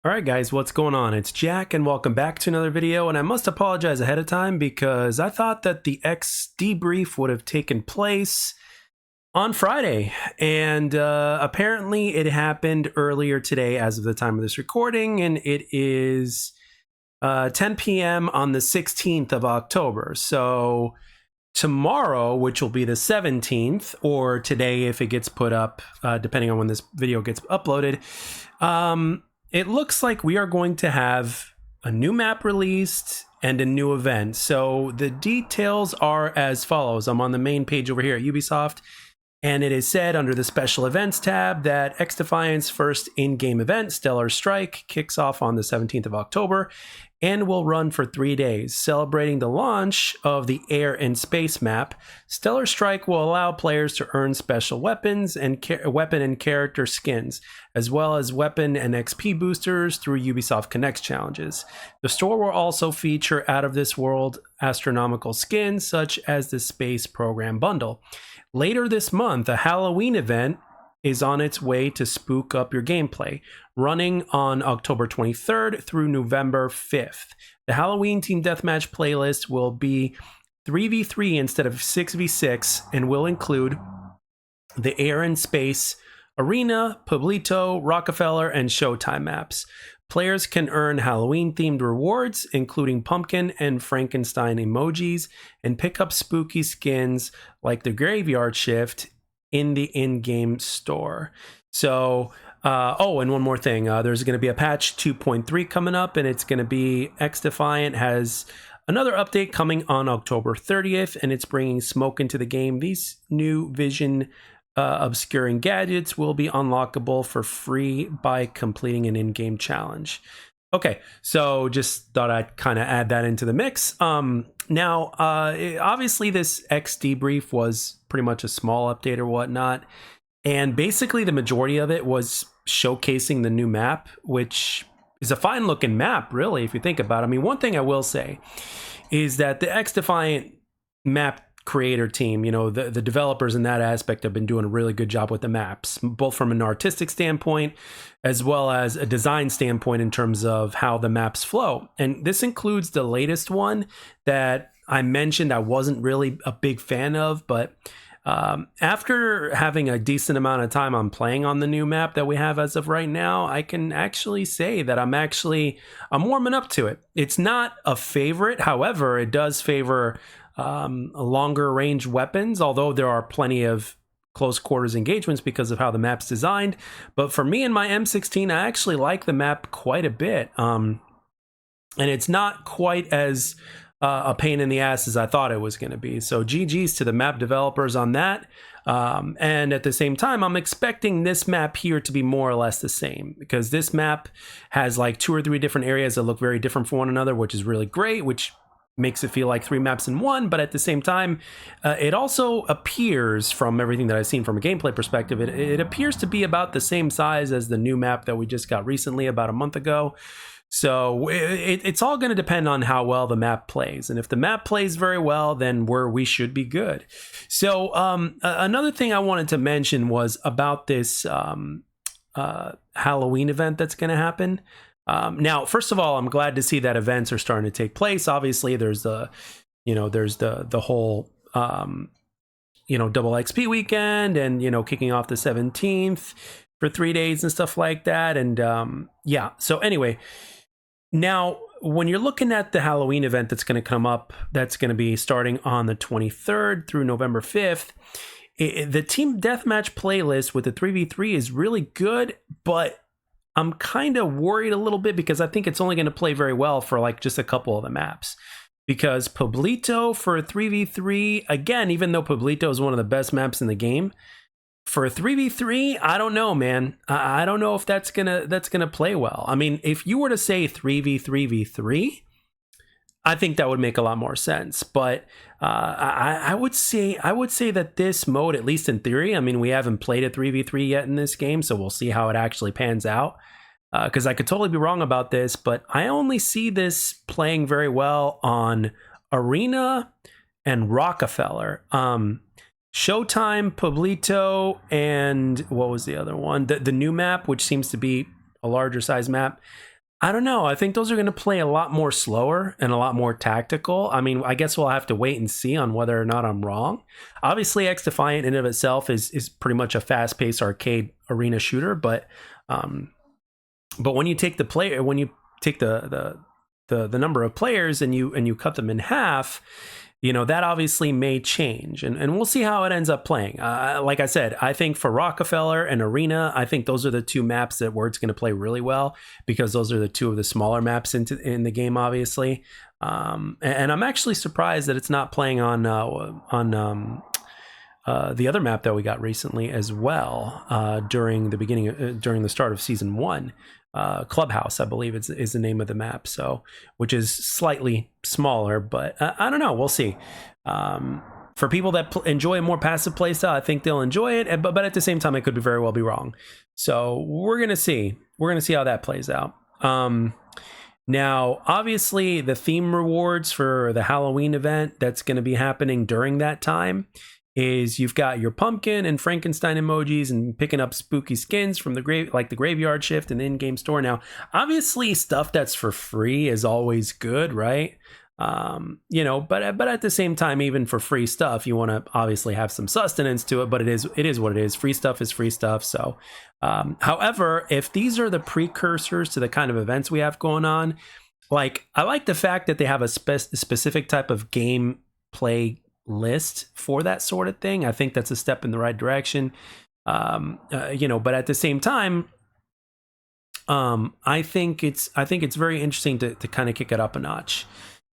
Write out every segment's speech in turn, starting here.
All right, guys, what's going on? It's Jack, and welcome back to another video. And I must apologize ahead of time because I thought that the X debrief would have taken place on Friday, and apparently it happened earlier today as of the time of this recording, and it is 10 p.m. on the 16th of October. So tomorrow, which will be the 17th, or today if it gets put up, depending on when this video gets uploaded, it looks like we are going to have a new map released and a new event. So the details are as follows. I'm on the main page over here at Ubisoft, and it is said under the special events tab that XDefiant's first in-game event, Stellar Strike, kicks off on the 17th of October and will run for 3 days, celebrating the launch of the air and space map. Stellar Strike will allow players to earn special weapons and weapon and character skins, as well as weapon and XP boosters through Ubisoft Connects challenges. The store will also feature out-of-this-world astronomical skins, such as the Space Program Bundle. Later this month, a Halloween event is on its way to spook up your gameplay, running on October 23rd through November 5th. The Halloween Team Deathmatch playlist will be 3v3 instead of 6v6 and will include the Air and Space, Arena, Pueblito, Rockefeller, and Showtime maps. Players can earn Halloween-themed rewards, including pumpkin and Frankenstein emojis, and pick up spooky skins like the Graveyard Shift in the in-game store. So, and one more thing. There's going to be a patch 2.3 coming up, and it's going to be XDefiant has another update coming on October 30th, and it's bringing smoke into the game. These new vision obscuring gadgets will be unlockable for free by completing an in-game challenge. Okay, so just thought I'd kind of add that into the mix. Now, obviously this X debrief was pretty much a small update or whatnot, and basically the majority of it was showcasing the new map, which is a fine looking map, really, if you think about it. I mean, one thing I will say is that the XDefiant map creator team, you know, the developers in that aspect have been doing a really good job with the maps, both from an artistic standpoint as well as a design standpoint in terms of how the maps flow. And this includes the latest one that I mentioned I wasn't really a big fan of, but after having a decent amount of time on playing on the new map that we have as of right now, I can actually say that I'm warming up to it. It's not a favorite, however, it does favor longer range weapons, although there are plenty of close quarters engagements because of how the map's designed. But for me and my M16, I actually like the map quite a bit. And it's not quite as a pain in the ass as I thought it was going to be. So GG's to the map developers on that. And at the same time, I'm expecting this map here to be more or less the same, because this map has like 2 or 3 different areas that look very different from one another, which is really great, which makes it feel like 3 maps in one. But at the same time, it also appears, from everything that I've seen from a gameplay perspective, it appears to be about the same size as the new map that we just got recently about a month ago. So it's all going to depend on how well the map plays. And if the map plays very well, then we should be good. So another thing I wanted to mention was about this Halloween event that's going to happen. Now, first of all, I'm glad to see that events are starting to take place. Obviously, there's the whole, double XP weekend, and, kicking off the 17th for 3 days and stuff like that. And yeah, so anyway, now when you're looking at the Halloween event that's going to come up, that's going to be starting on the 23rd through November 5th. The Team Deathmatch playlist with the 3v3 is really good, but I'm kind of worried a little bit because I think it's only going to play very well for like just a couple of the maps. Because Pueblito for a 3v3, again, even though Pueblito is one of the best maps in the game, for a 3v3, I don't know, man. I don't know if that's gonna play well. I mean, if you were to say 3v3v3, I think that would make a lot more sense. But I would say that this mode, at least in theory, I mean, we haven't played a 3v3 yet in this game, so we'll see how it actually pans out. Because I could totally be wrong about this, but I only see this playing very well on Arena and Rockefeller. Showtime, Pueblito, and what was the other one? The new map, which seems to be a larger size map. I don't know. I think those are going to play a lot more slower and a lot more tactical. I mean, I guess we'll have to wait and see on whether or not I'm wrong. Obviously, XDefiant in and of itself is pretty much a fast-paced arcade arena shooter, but when you take the number of players and you cut them in half, that obviously may change, and we'll see how it ends up playing. Like I said, I think for Rockefeller and Arena, I think those are the two maps where it's going to play really well, because those are the two of the smaller maps in the game, obviously. And I'm actually surprised that it's not playing on the other map that we got recently as well, during the start of season 1. Clubhouse, I believe is the name of the map, so which is slightly smaller, but I don't know, we'll see. For people that enjoy a more passive playstyle, I think they'll enjoy it, but at the same time, it could very well be wrong. So we're gonna see how that plays out. Now, obviously, the theme rewards for the Halloween event that's going to be happening during that time is you've got your pumpkin and Frankenstein emojis and picking up spooky skins from the graveyard shift and the in-game store. Now, obviously, stuff that's for free is always good, right? But at the same time, even for free stuff, you want to obviously have some sustenance to it. But it is what it is. Free stuff is free stuff. So, however, if these are the precursors to the kind of events we have going on, like I like the fact that they have a specific type of gameplay list for that sort of thing. I think that's a step in the right direction. But at the same time, I think it's very interesting to kind of kick it up a notch.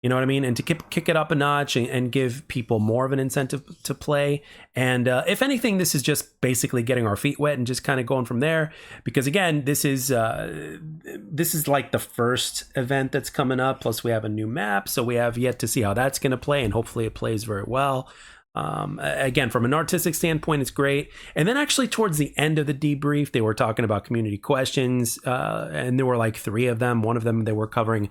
You know what I mean? And to kick it up a notch and give people more of an incentive to play. And if anything, this is just basically getting our feet wet and just kind of going from there. Because again, this is like the first event that's coming up. Plus, we have a new map, so we have yet to see how that's going to play, and hopefully, it plays very well. Again, from an artistic standpoint, it's great. And then actually towards the end of the debrief, they were talking about community questions, and there were like 3 of them. One of them they were covering.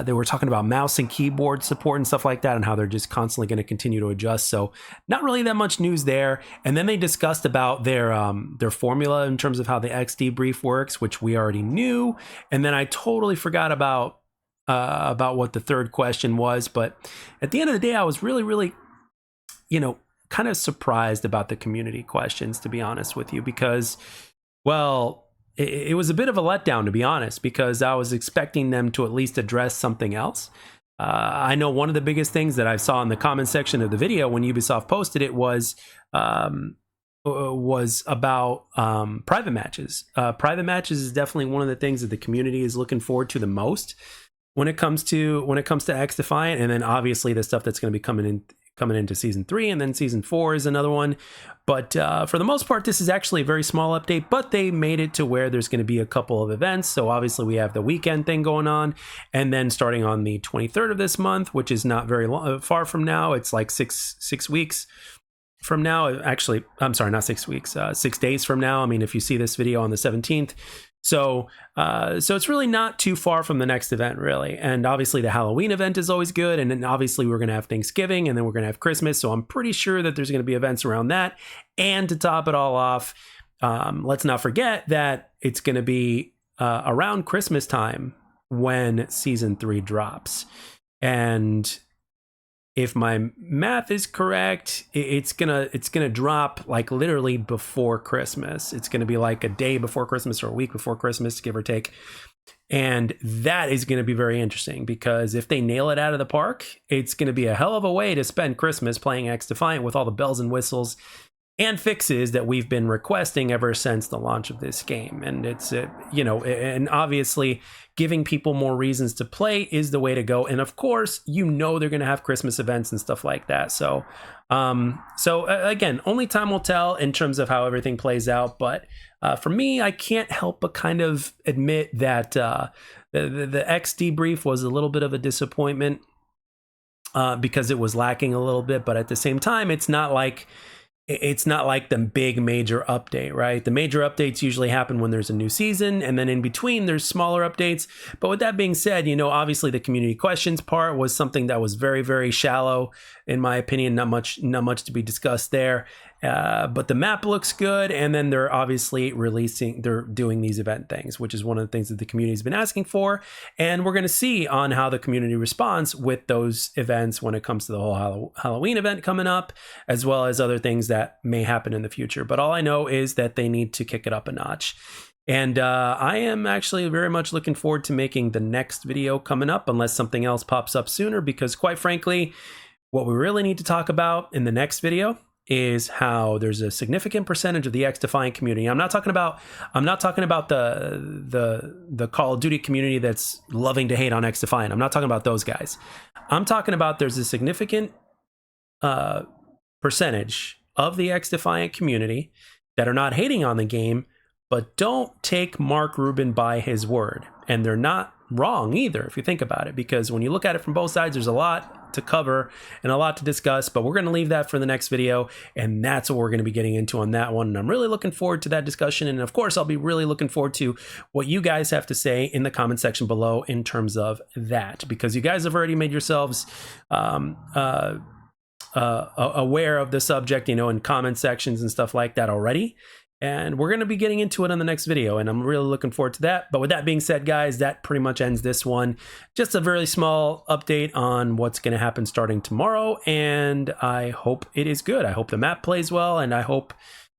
They were talking about mouse and keyboard support and stuff like that, and how they're just constantly going to continue to adjust. So not really that much news there. And then they discussed about their formula in terms of how the XDebrief works, which we already knew. And then I totally forgot about what the third question was. But at the end of the day, I was really, really, kind of surprised about the community questions, to be honest with you, because, well, it was a bit of a letdown, to be honest, because I was expecting them to at least address something else. I know one of the biggest things that I saw in the comment section of the video when Ubisoft posted it was about private matches. Private matches is definitely one of the things that the community is looking forward to the most when it comes to XDefiant, and then obviously the stuff that's going to be coming into season 3, and then season 4 is another one. But for the most part, this is actually a very small update, but they made it to where there's going to be a couple of events. So obviously we have the weekend thing going on, and then starting on the 23rd of this month, which is not very far from now. It's like six weeks from now. Actually, I'm sorry, not 6 weeks, 6 days from now. I mean, if you see this video on the 17th. So it's really not too far from the next event, really. And obviously the Halloween event is always good. And then obviously we're going to have Thanksgiving, and then we're going to have Christmas. So I'm pretty sure that there's going to be events around that. And to top it all off, let's not forget that it's going to be around Christmas time when season 3 drops. And if my math is correct, it's gonna drop like literally before Christmas. It's gonna be like a day before Christmas or a week before Christmas, give or take. And that is going to be very interesting, because if they nail it out of the park, it's going to be a hell of a way to spend Christmas playing XDefiant with all the bells and whistles and fixes that we've been requesting ever since the launch of this game. And it's, and obviously giving people more reasons to play is the way to go. And of course, they're going to have Christmas events and stuff like that. So again, only time will tell in terms of how everything plays out. But for me, I can't help but kind of admit that the XDebrief was a little bit of a disappointment because it was lacking a little bit. But at the same time, it's not like the big major update, right? The major updates usually happen when there's a new season, and then in between there's smaller updates. But with that being said, obviously the community questions part was something that was very, very shallow, in my opinion. Not much to be discussed there. But the map looks good, and then they're obviously they're doing these event things, which is one of the things that the community's been asking for, and we're going to see on how the community responds with those events when it comes to the whole Halloween event coming up, as well as other things that may happen in the future. But all I know is that they need to kick it up a notch. And I am actually very much looking forward to making the next video coming up, unless something else pops up sooner, because quite frankly, what we really need to talk about in the next video is how there's a significant percentage of the XDefiant community. I'm not talking about the Call of Duty community that's loving to hate on XDefiant. I'm not talking about those guys. I'm talking about there's a significant percentage of the XDefiant community that are not hating on the game, but don't take Mark Rubin by his word. And they're not wrong either, if you think about it, because when you look at it from both sides, there's a lot to cover and a lot to discuss, but we're going to leave that for the next video, and that's what we're going to be getting into on that one. And I'm really looking forward to that discussion, and of course I'll be really looking forward to what you guys have to say in the comment section below in terms of that, because you guys have already made yourselves aware of the subject, in comment sections and stuff like that already. And we're going to be getting into it on the next video, and I'm really looking forward to that. But with that being said, guys, that pretty much ends this one. Just a very small update on what's going to happen starting tomorrow, and I hope it is good. I hope the map plays well, and I hope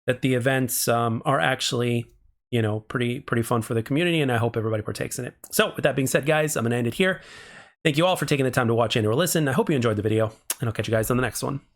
that the events are actually, pretty fun for the community, and I hope everybody partakes in it. So with that being said, guys, I'm going to end it here. Thank you all for taking the time to watch and or listen. I hope you enjoyed the video, and I'll catch you guys on the next one.